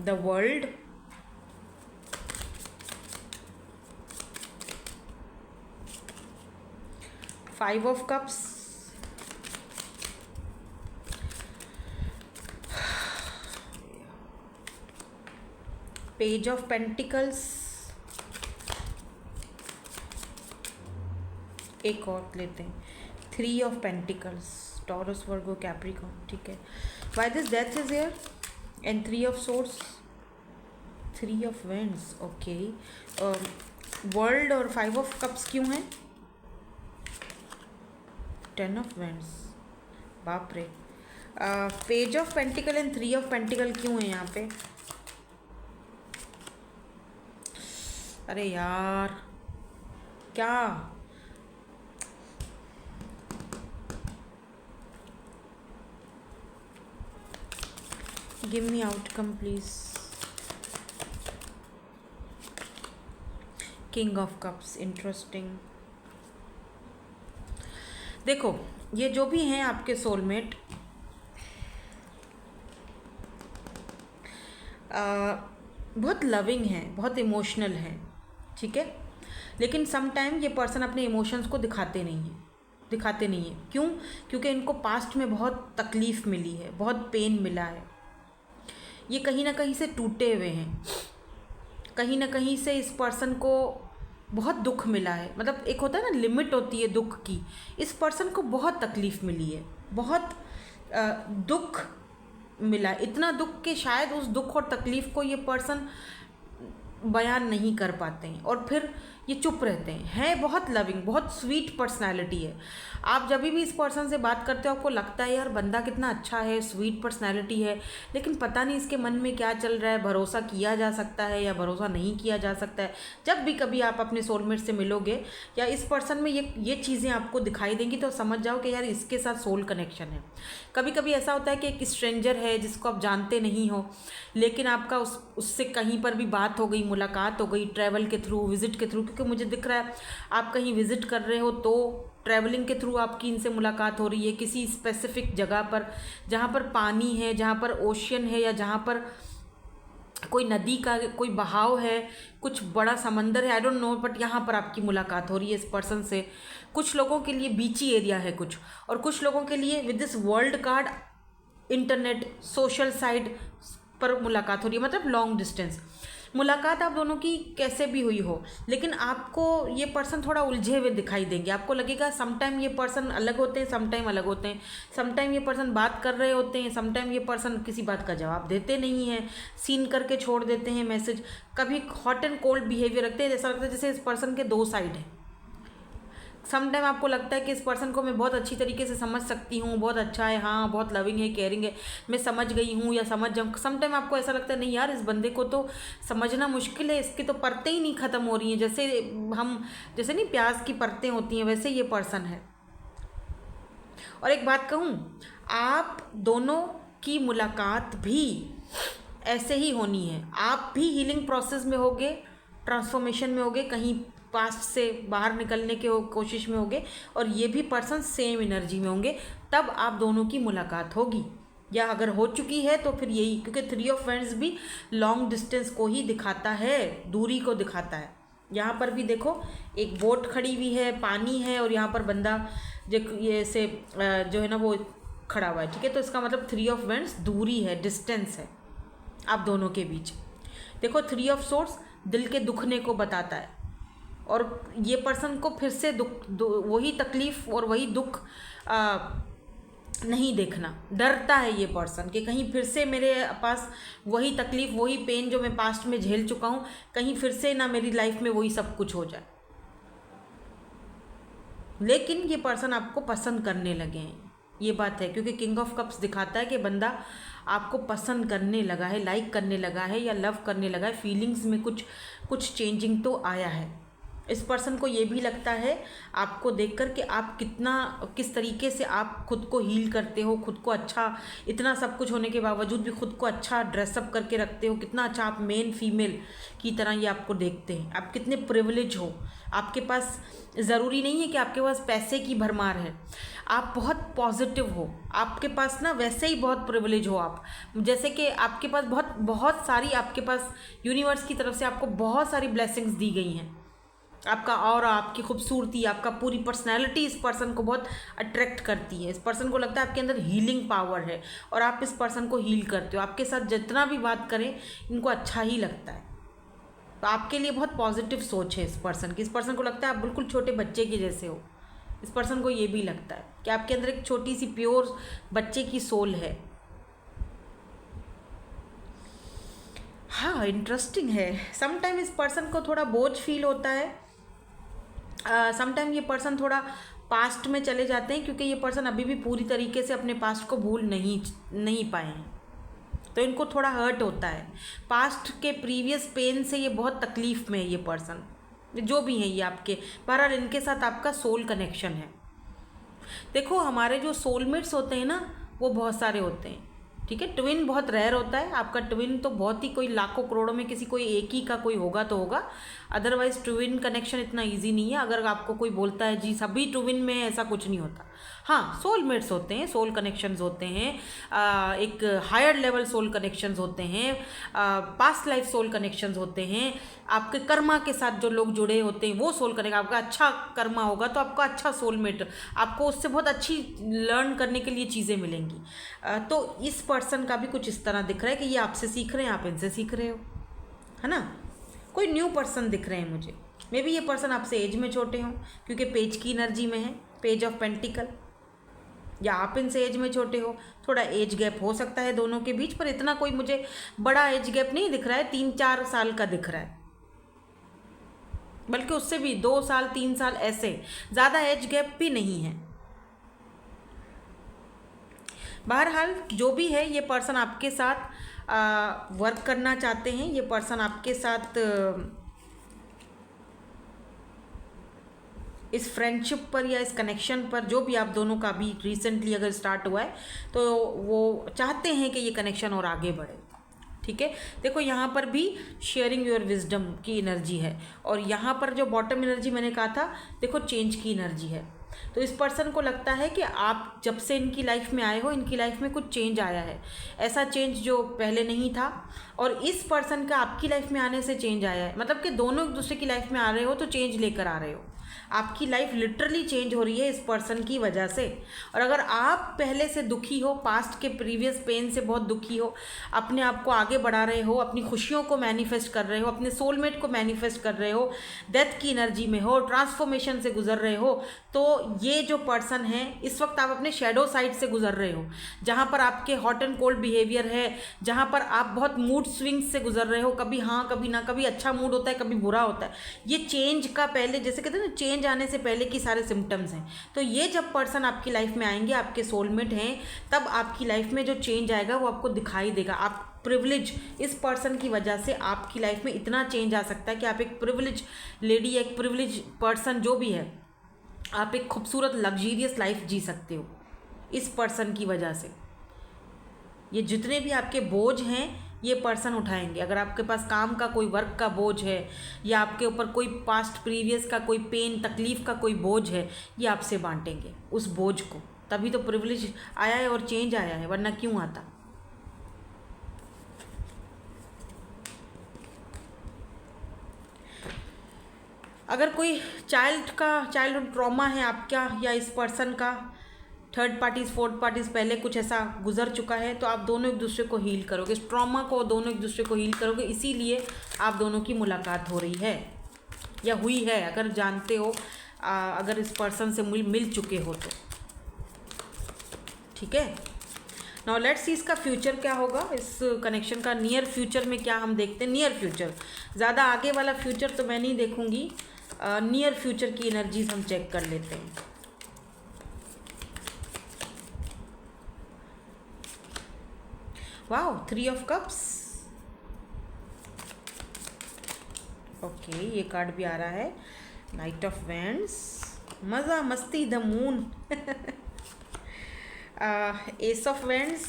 the world, five of cups, page of pentacles, एक और लेते हैं 3 of pentacles, taurus, Virgo, Capricorn, ठीक है। Why this death is here and 3 of source, 3 of vends, okay. World और 5 ऑफ कप्स क्यों हैं? 10 ऑफ वेंड्स, बाप रे। Page of pentacle and 3 of pentacle क्यों है यहाँ पे? अरे यार क्या, give me outcome please. King of cups, interesting. देखो ये जो भी हैं आपके सोलमेट, बहुत लविंग हैं, बहुत इमोशनल हैं, ठीक है। लेकिन सम टाइम ये पर्सन अपने इमोशंस को दिखाते नहीं हैं। क्यों? क्योंकि इनको पास्ट में बहुत तकलीफ़ मिली है, बहुत पेन मिला है। ये कहीं ना कहीं से टूटे हुए हैं, कहीं ना कहीं से इस पर्सन को बहुत दुख मिला है। मतलब एक होता है ना, लिमिट होती है दुख की। इस पर्सन को बहुत तकलीफ़ मिली है, बहुत दुख मिला, इतना दुख कि शायद उस दुख और तकलीफ़ को ये पर्सन बयान नहीं कर पाते हैं और फिर ये चुप रहते हैं। है बहुत लविंग, बहुत स्वीट पर्सनालिटी है। आप जब भी इस पर्सन से बात करते हो आपको लगता है यार बंदा कितना अच्छा है, स्वीट पर्सनालिटी है, लेकिन पता नहीं इसके मन में क्या चल रहा है। भरोसा किया जा सकता है या भरोसा नहीं किया जा सकता है। जब भी कभी आप अपने सोलमेट से मिलोगे या इस पर्सन में ये चीज़ें आपको दिखाई देंगी तो समझ जाओ कि यार इसके साथ सोल कनेक्शन है। कभी कभी ऐसा होता है कि एक स्ट्रेंजर है जिसको आप जानते नहीं हो, लेकिन आपका उससे कहीं पर भी बात हो गई, मुलाकात हो गई, ट्रैवल के थ्रू, विजिट के थ्रू, क्योंकि मुझे दिख रहा है आप कहीं विजिट कर रहे हो तो ट्रैवलिंग के थ्रू आपकी इनसे मुलाकात हो रही है किसी स्पेसिफिक जगह पर, जहाँ पर पानी है, जहाँ पर ओशियन है या जहाँ पर कोई नदी का कोई बहाव है, कुछ बड़ा समंदर है, आई डोंट नो, बट यहाँ पर आपकी मुलाकात हो रही है इस पर्सन से। कुछ लोगों के लिए बीची एरिया है कुछ, और कुछ लोगों के लिए with this world card internet social site पर मुलाकात हो रही है, मतलब लॉन्ग डिस्टेंस मुलाकात आप दोनों की कैसे भी हुई हो, लेकिन आपको ये पर्सन थोड़ा उलझे हुए दिखाई देंगे। आपको लगेगा समटाइम ये पर्सन अलग होते हैं, समटाइम अलग होते हैं, समटाइम ये पर्सन बात कर रहे होते हैं, समटाइम ये पर्सन किसी बात का जवाब देते नहीं हैं, सीन करके छोड़ देते हैं मैसेज, कभी हॉट एंड कोल्ड बिहेवियर रखते हैं। ऐसा लगता है जैसे इस पर्सन के 2 साइड हैं। समटाइम आपको लगता है कि इस पर्सन को मैं बहुत अच्छी तरीके से समझ सकती हूँ, बहुत अच्छा है, हाँ बहुत लविंग है, केयरिंग है, मैं समझ गई हूँ या समझ जाऊँ। समटाइम आपको ऐसा लगता है नहीं यार इस बंदे को तो समझना मुश्किल है, इसकी तो परतें ही नहीं ख़त्म हो रही हैं, जैसे नहीं प्याज की परतें होती हैं वैसे ये पर्सन है। और एक बात कहूँ, आप दोनों की मुलाकात भी ऐसे ही होनी है। आप भी हीलिंग प्रोसेस में होगे, ट्रांसफॉर्मेशन में होगे, कहीं पास्ट से बाहर निकलने के कोशिश में होंगे, और ये भी पर्सन सेम एनर्जी में होंगे, तब आप दोनों की मुलाकात होगी। या अगर हो चुकी है तो फिर यही, क्योंकि 3 ऑफ वेंड्स भी लॉन्ग डिस्टेंस को ही दिखाता है, दूरी को दिखाता है। यहाँ पर भी देखो एक बोट खड़ी हुई है, पानी है, और यहाँ पर बंदा ये से जो है ना वो खड़ा हुआ है, ठीक है। तो इसका मतलब 3 ऑफ वेंड्स दूरी है, डिस्टेंस है आप दोनों के बीच। देखो 3 ऑफ सोर्ड्स दिल के दुखने को बताता है, और ये पर्सन को फिर से वही तकलीफ़ और वही दुख नहीं देखना, डरता है ये पर्सन कि कहीं फिर से मेरे पास वही तकलीफ़, वही पेन जो मैं पास्ट में झेल चुका हूँ, कहीं फिर से ना मेरी लाइफ में वही सब कुछ हो जाए। लेकिन ये पर्सन आपको पसंद करने लगे हैं, ये बात है, क्योंकि किंग ऑफ कप्स दिखाता है कि बंदा आपको पसंद करने लगा है, लाइक करने लगा है या लव करने लगा है, फीलिंग्स में कुछ चेंजिंग तो आया है। इस पर्सन को ये भी लगता है आपको देखकर कि आप किस तरीके से आप खुद को हील करते हो, खुद को अच्छा, इतना सब कुछ होने के बावजूद भी खुद को अच्छा ड्रेसअप करके रखते हो, कितना अच्छा आप मेन फीमेल की तरह ये आपको देखते हैं, आप कितने प्रिविलेज हो। आपके पास ज़रूरी नहीं है कि आपके पास पैसे की भरमार है, आप बहुत पॉजिटिव हो, आपके पास ना वैसे ही बहुत प्रिविलेज हो आप, जैसे कि आपके पास बहुत बहुत सारी, आपके पास यूनिवर्स की तरफ से आपको बहुत सारी ब्लेसिंग्स दी गई हैं। आपका और आपकी खूबसूरती, आपका पूरी पर्सनैलिटी इस पर्सन को बहुत अट्रैक्ट करती है। इस पर्सन को लगता है आपके अंदर हीलिंग पावर है और आप इस पर्सन को हील करते हो। आपके साथ जितना भी बात करें इनको अच्छा ही लगता है, तो आपके लिए बहुत पॉजिटिव सोच है इस पर्सन की। इस पर्सन को लगता है आप बिल्कुल छोटे बच्चे के जैसे हो। इस पर्सन को ये भी लगता है कि आपके अंदर एक छोटी सी प्योर बच्चे की सोल है। हाँ, इंटरेस्टिंग है। समटाइम इस पर्सन को थोड़ा बोझ फील होता है, समटाइम ये पर्सन थोड़ा पास्ट में चले जाते हैं, क्योंकि ये पर्सन अभी भी पूरी तरीके से अपने पास्ट को भूल नहीं पाए हैं, तो इनको थोड़ा हर्ट होता है। पास्ट के प्रीवियस पेन से ये बहुत तकलीफ़ में है ये पर्सन, जो भी है ये आपके, पर इनके साथ आपका सोल कनेक्शन है। देखो, हमारे जो सोलमेट्स होते हैं ना, वो बहुत सारे होते हैं, ठीक है। ट्विन बहुत रेयर होता है, आपका ट्विन तो बहुत ही कोई लाखों करोड़ों में किसी कोई एक ही का कोई होगा तो होगा, अदरवाइज ट्विन कनेक्शन इतना इजी नहीं है। अगर आपको कोई बोलता है जी सभी ट्विन में, ऐसा कुछ नहीं होता। हाँ, सोलमेट्स होते हैं, सोल कनेक्शंस होते हैं, एक हायर लेवल सोल कनेक्शंस होते हैं, पास्ट लाइफ सोल कनेक्शंस होते हैं, आपके कर्मा के साथ जो लोग जुड़े होते हैं वो सोल कनेक्ट। आपका अच्छा कर्मा होगा तो आपका अच्छा सोलमेट, आपको उससे बहुत अच्छी लर्न करने के लिए चीज़ें मिलेंगी। तो इस पर्सन का भी कुछ इस तरह दिख रहा है कि ये आपसे सीख रहे हैं, आप इनसे सीख रहे हो, है ना। कोई न्यू पर्सन दिख रहे हैं मुझे, मे बी ये पर्सन आपसे एज में छोटे हों, क्योंकि पेज की एनर्जी में है, पेज ऑफ पेंटिकल, या आप इनसे एज में छोटे हो। थोड़ा एज गैप हो सकता है दोनों के बीच, पर इतना कोई मुझे बड़ा एज गैप नहीं दिख रहा है, 3-4 साल का दिख रहा है, बल्कि उससे भी 2 साल 3 साल, ऐसे ज़्यादा एज गैप भी नहीं है। बहरहाल जो भी है, ये पर्सन आपके साथ वर्क करना चाहते हैं, ये पर्सन आपके साथ इस फ्रेंडशिप पर या इस कनेक्शन पर, जो भी आप दोनों का भी रिसेंटली अगर स्टार्ट हुआ है, तो वो चाहते हैं कि ये कनेक्शन और आगे बढ़े, ठीक है। देखो, यहाँ पर भी शेयरिंग योर विजडम की एनर्जी है, और यहाँ पर जो बॉटम एनर्जी मैंने कहा था, देखो चेंज की एनर्जी है। तो इस पर्सन को लगता है कि आप जब से इनकी लाइफ में आए हो, इनकी लाइफ में कुछ चेंज आया है, ऐसा चेंज जो पहले नहीं था, और इस पर्सन का आपकी लाइफ में आने से चेंज आया है। मतलब कि दोनों एक दूसरे की लाइफ में आ रहे हो तो चेंज लेकर आ रहे हो, आपकी लाइफ लिटरली चेंज हो रही है इस पर्सन की वजह से। और अगर आप पहले से दुखी हो, पास्ट के प्रीवियस पेन से बहुत दुखी हो, अपने आप को आगे बढ़ा रहे हो, अपनी खुशियों को मैनिफेस्ट कर रहे हो, अपने सोलमेट को मैनिफेस्ट कर रहे हो, डेथ की एनर्जी में हो, ट्रांसफॉर्मेशन से गुजर रहे हो, तो ये जो पर्सन है, इस वक्त आप अपने शेडो साइड से गुजर रहे हो, जहाँ पर आपके हॉट एंड कोल्ड बिहेवियर है, जहाँ पर आप बहुत मूड स्विंग्स से गुजर रहे हो, कभी हाँ कभी ना, कभी अच्छा मूड होता है कभी बुरा होता है। ये चेंज का पहले, जैसे कहते हैं ना, चेंज आने से पहले की सारे सिम्टम्स हैं। तो ये जब पर्सन आपकी लाइफ में आएंगे, आपके सोलमेट हैं, तब आपकी लाइफ में जो चेंज आएगा वो आपको दिखाई देगा। आप प्रिविलेज, इस पर्सन की वजह से आपकी लाइफ में इतना चेंज आ सकता है कि आप एक प्रिविलेज लेडी, एक प्रिविलेज पर्सन जो भी है, आप एक खूबसूरत लग्जीरियस लाइफ जी सकते हो इस पर्सन की वजह से। ये जितने भी आपके बोझ हैं ये पर्सन उठाएंगे। अगर आपके पास काम का कोई वर्क का बोझ है, या आपके ऊपर कोई पास्ट प्रीवियस का कोई पेन तकलीफ़ का कोई बोझ है, ये आपसे बांटेंगे उस बोझ को। तभी तो प्रिविलेज आया है और चेंज आया है, वरना क्यों आता। अगर कोई चाइल्डहुड ट्रॉमा है आपका या इस पर्सन का, थर्ड पार्टीज़ फोर्थ पार्टीज़ पहले कुछ ऐसा गुजर चुका है, तो आप दोनों एक दूसरे को हील करोगे, इस ट्रॉमा को दोनों एक दूसरे को हील करोगे। इसीलिए आप दोनों की मुलाकात हो रही है या हुई है, अगर जानते हो, अगर इस पर्सन से मिल चुके हो तो, ठीक है। नाउ लेट्स सी इसका फ्यूचर क्या होगा, इस कनेक्शन का नियर फ्यूचर में क्या हम देखते हैं। नियर फ्यूचर, ज़्यादा आगे वाला फ्यूचर तो मैं नहीं देखूँगी, नियर फ्यूचर की एनर्जीज हम चेक कर लेते हैं। Wow, 3 of cups. ओके, ये कार्ड भी आ रहा है, नाइट ऑफ वैंड्स, मज़ा मस्ती the moon. S of wands.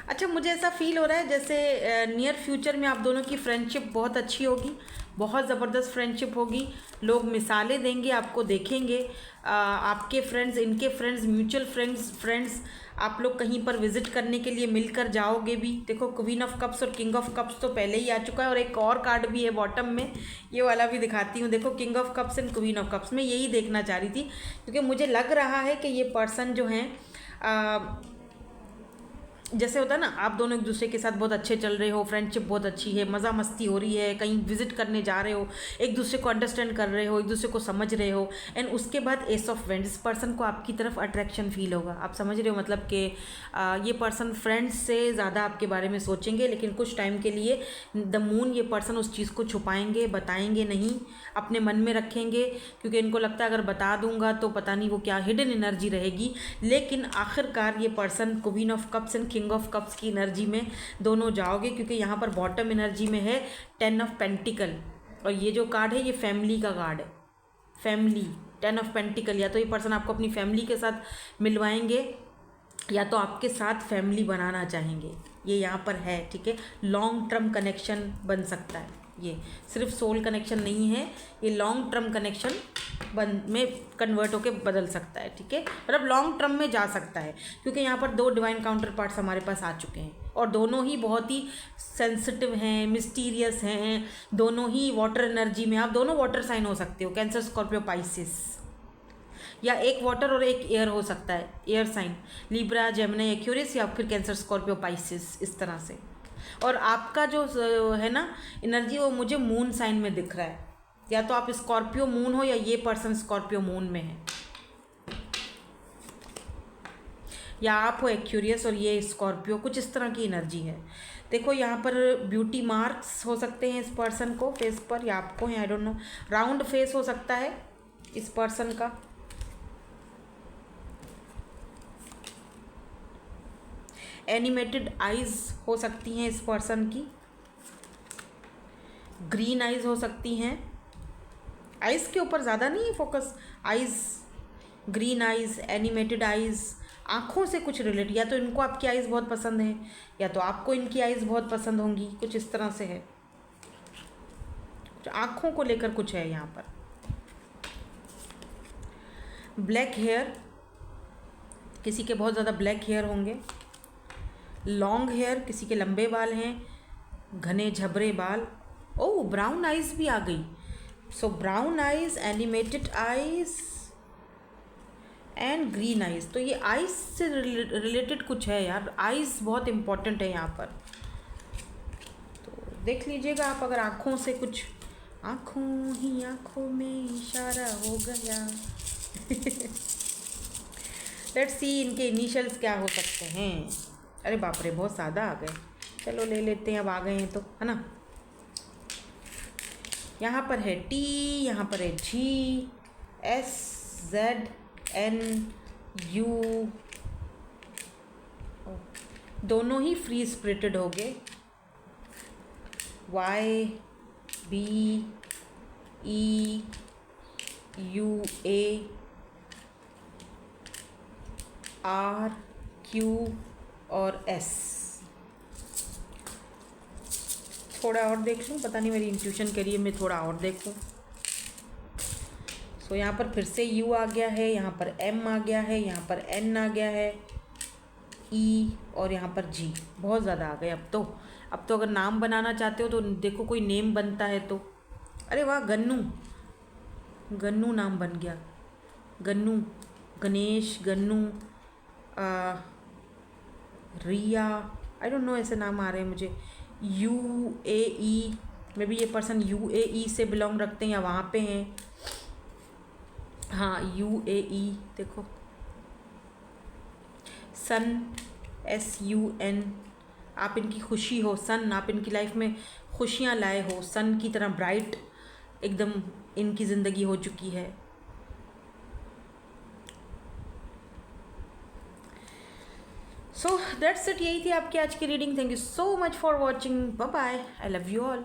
अच्छा, मुझे ऐसा फील हो रहा है जैसे नियर फ्यूचर में आप दोनों की फ्रेंडशिप बहुत अच्छी होगी, बहुत ज़बरदस्त फ्रेंडशिप होगी। लोग मिसालें देंगे, आपको देखेंगे, आपके फ्रेंड्स, इनके फ्रेंड्स, म्यूचुअल फ्रेंड्स आप लोग कहीं पर विजिट करने के लिए मिलकर जाओगे भी। देखो, क्वीन ऑफ कप्स और किंग ऑफ कप्स तो पहले ही आ चुका है, और एक और कार्ड भी है बॉटम में, ये वाला भी दिखाती हूँ। देखो, king of cups and queen of cups, मैं यही देखना चाह रही थी, क्योंकि मुझे लग रहा है कि ये पर्सन जो हैं, जैसे होता है ना, आप दोनों एक दूसरे के साथ बहुत अच्छे चल रहे हो, फ्रेंडशिप बहुत अच्छी है, मज़ा मस्ती हो रही है, कहीं विजिट करने जा रहे हो, एक दूसरे को अंडरस्टैंड कर रहे हो, एक दूसरे को समझ रहे हो, एंड उसके बाद एस ऑफ वैंड्स, इस पर्सन को आपकी तरफ अट्रैक्शन फील होगा। आप समझ रहे हो, मतलब कि ये पर्सन फ्रेंड्स से ज़्यादा आपके बारे में सोचेंगे, लेकिन कुछ टाइम के लिए द मून, ये पर्सन उस चीज़ को छुपाएंगे, बताएंगे नहीं, अपने मन में रखेंगे, क्योंकि इनको लगता है अगर बता दूंगा तो पता नहीं वो क्या हिडन एनर्जी रहेगी। लेकिन आखिरकार ये person queen of cups and king of cups की एनर्जी में दोनों जाओगे, क्योंकि यहाँ पर बॉटम एनर्जी में है 10 ऑफ पेंटिकल, और ये जो कार्ड है ये फैमिली का कार्ड है, फैमिली, 10 ऑफ पेंटिकल। या तो ये पर्सन आपको अपनी फैमिली के साथ मिलवाएंगे, या तो आपके साथ फैमिली बनाना चाहेंगे, ये यहाँ पर है, ठीक है। लॉन्ग टर्म कनेक्शन बन सकता है, ये सिर्फ सोल कनेक्शन नहीं है, ये लॉन्ग टर्म कनेक्शन में कन्वर्ट होके बदल सकता है, ठीक है, मतलब लॉन्ग टर्म में जा सकता है, क्योंकि यहाँ पर 2 डिवाइन काउंटर पार्ट्स हमारे पास आ चुके हैं, और दोनों ही बहुत ही सेंसिटिव हैं, मिस्टीरियस हैं, दोनों ही वाटर एनर्जी में। आप दोनों वाटर साइन हो सकते हो, कैंसर, स्कॉर्पियो, पाइसिस, या एक वाटर और एक एयर हो सकता है, air sign, Libra, Gemini, Aquarius, या फिर कैंसर, स्कॉर्पियो, पाइसिस, इस तरह से। और आपका जो है ना एनर्जी, वो मुझे मून साइन में दिख रहा है, या तो आप स्कॉर्पियो मून हो, या ये पर्सन स्कॉर्पियो मून में है, या आप हो एक्वेरियस और ये स्कॉर्पियो, कुछ इस तरह की एनर्जी है। देखो, यहाँ पर ब्यूटी मार्क्स हो सकते हैं इस पर्सन को फेस पर, या आपको है, I don't know, round face हो सकता है इस पर्सन का, एनिमेटेड आइज हो सकती हैं इस पर्सन की, ग्रीन आइज हो सकती हैं, आइज के ऊपर ज़्यादा नहीं है focus, eyes, green eyes, animated eyes, आँखों से कुछ रिलेटेड, या तो इनको आपकी आइज़ बहुत पसंद है, या तो आपको इनकी आइज़ बहुत पसंद होंगी, कुछ इस तरह से है, कुछ आँखों को लेकर कुछ है यहाँ पर। ब्लैक हेयर, किसी के बहुत ज़्यादा ब्लैक हेयर होंगे, लॉन्ग हेयर, किसी के लंबे बाल हैं, घने झबरे बाल, ओह ब्राउन आइज़ भी आ गई, सो brown eyes, animated eyes and green eyes, तो ये आइज़ से रिलेटेड कुछ है यार, आइज़ बहुत इम्पॉर्टेंट है यहाँ पर, तो देख लीजिएगा आप, अगर आँखों से कुछ, आँखों ही आँखों में इशारा हो गया। लेट्स सी इनके इनिशियल्स क्या हो सकते हैं। अरे बाप रे, बहुत सादा आ गए, चलो ले लेते हैं, अब आ गए हैं तो, है ना। यहाँ पर है टी, यहाँ पर है G, S, Z, N, U, दोनों ही फ्री स्पिरिटेड हो गए, Y, B, E, U, A, R, Q और एस। थोड़ा और देख लूँ, पता नहीं मेरी इंट्यूशन कह रही है मैं थोड़ा और देखूँ। सो यहाँ पर फिर से यू आ गया है, यहाँ पर एम आ गया है, यहाँ पर एन आ गया है, ई, और यहाँ पर जी, बहुत ज़्यादा आ गए। अब तो अगर नाम बनाना चाहते हो तो देखो कोई नेम बनता है तो, अरे वाह, गन्नू, गन्नू नाम बन गया, गन्नू, गणेश, गन्नू, रिया, आई डोंट नो, ऐसे नाम आ रहे हैं मुझे, U A E, may be ये पर्सन यू ए ई से बिलोंग रखते हैं या वहाँ पे हैं, हाँ यू ए ई, देखो सन, एस यू एन, आप इनकी खुशी हो, सन, आप इनकी लाइफ में खुशियाँ लाए हो, सन की तरह ब्राइट एकदम इनकी ज़िंदगी हो चुकी है। सो दैट्स इट, यही थी आपकी आज की reading. Thank you so much for watching. Bye bye, I love you all.